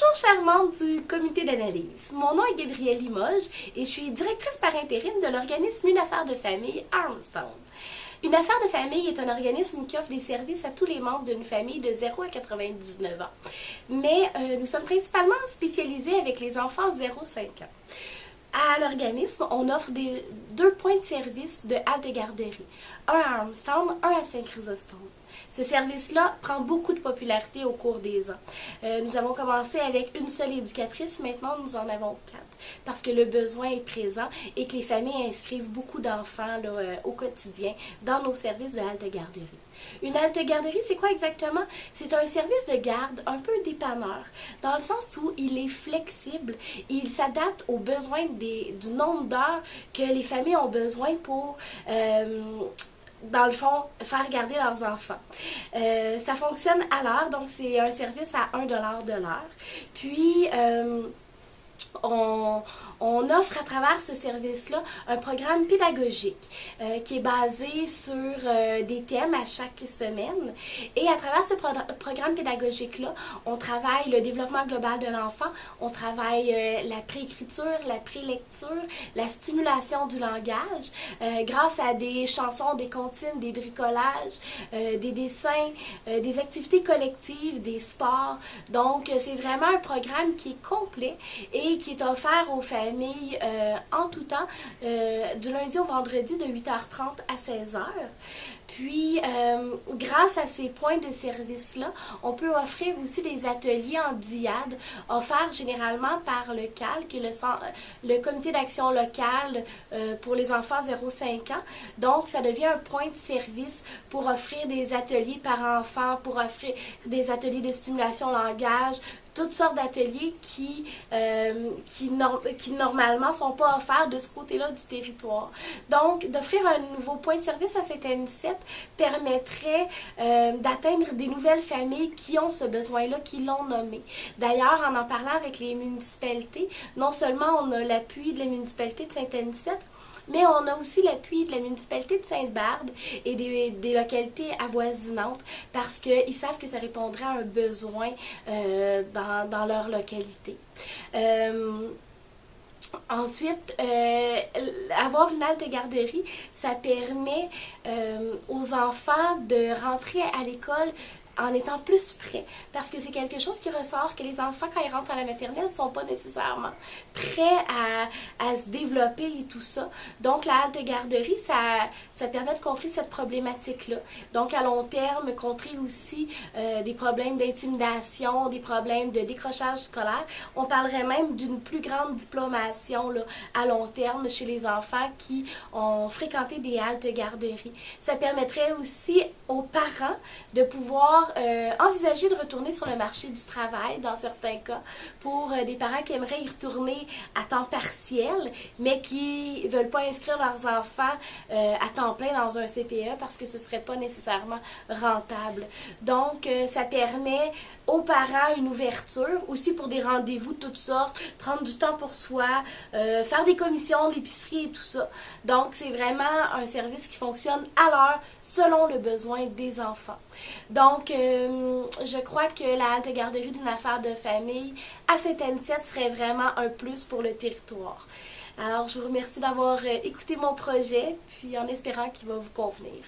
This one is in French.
Bonjour chers membres du comité d'analyse. Mon nom est Gabrielle Limoges et je suis directrice par intérim de l'organisme Une affaire de famille Armstrong. Une affaire de famille est un organisme qui offre des services à tous les membres d'une famille de 0 à 99 ans. Mais nous sommes principalement spécialisés avec les enfants 0-5 ans. À l'organisme, on offre deux points de service de halte garderie, un à Armstrong, un à Saint-Chrysostome. Ce service-là prend beaucoup de popularité au cours des ans. Nous avons commencé avec une seule éducatrice, maintenant nous en avons 4, parce que le besoin est présent et que les familles inscrivent beaucoup d'enfants au quotidien dans nos services de halte garderie. Une halte garderie, c'est quoi exactement? C'est un service de garde un peu dépanneur, dans le sens où il est flexible, il s'adapte aux besoins du nombre d'heures que les familles ont besoin pour dans le fond, faire garder leurs enfants. Ça fonctionne à l'heure, donc c'est un service à 1 $ de l'heure. Puis, on offre à travers ce service-là un programme pédagogique qui est basé sur des thèmes à chaque semaine. Et à travers ce programme pédagogique-là, on travaille le développement global de l'enfant, on travaille la préécriture, la prélecture, la stimulation du langage, grâce à des chansons, des comptines, des bricolages, des dessins, des activités collectives, des sports. Donc, c'est vraiment un programme qui est complet et qui est offert aux familles en tout temps, du lundi au vendredi de 8h30 à 16h. Puis, grâce à ces points de service-là, on peut offrir aussi des ateliers en DIAD, offerts généralement par le CAL, qui est le comité d'action locale pour les enfants 0-5 ans. Donc, ça devient un point de service pour offrir des ateliers par enfant, pour offrir des ateliers de stimulation langage, toutes sortes d'ateliers qui normalement ne sont pas offerts de ce côté-là du territoire. Donc, d'offrir un nouveau point de service à Sainte-Anicette permettrait d'atteindre des nouvelles familles qui ont ce besoin-là, qui l'ont nommé. D'ailleurs, en parlant avec les municipalités, non seulement on a l'appui de la municipalité de Sainte-Anicette, mais on a aussi l'appui de la municipalité de Sainte-Barbe et des localités avoisinantes parce qu'ils savent que ça répondrait à un besoin dans leur localité. Ensuite, avoir une halte garderie, ça permet aux enfants de rentrer à l'école en étant plus prêts, parce que c'est quelque chose qui ressort, que les enfants, quand ils rentrent à la maternelle, ne sont pas nécessairement prêts à se développer et tout ça. Donc, la halte garderie, ça permet de contrer cette problématique-là. Donc, à long terme, contrer aussi des problèmes d'intimidation, des problèmes de décrochage scolaire. On parlerait même d'une plus grande diplomation là, à long terme chez les enfants qui ont fréquenté des haltes garderie. Ça permettrait aussi aux parents de pouvoir envisager de retourner sur le marché du travail dans certains cas pour des parents qui aimeraient y retourner à temps partiel mais qui ne veulent pas inscrire leurs enfants à temps plein dans un CPE parce que ce ne serait pas nécessairement rentable. Donc, ça permet aux parents une ouverture, aussi pour des rendez-vous de toutes sortes, prendre du temps pour soi, faire des commissions, l'épicerie et tout ça. Donc, c'est vraiment un service qui fonctionne à l'heure selon le besoin des enfants. Donc, je crois que la halte garderie d'une affaire de famille à Sainte-Anicette serait vraiment un plus pour le territoire. Alors, je vous remercie d'avoir écouté mon projet, puis en espérant qu'il va vous convenir.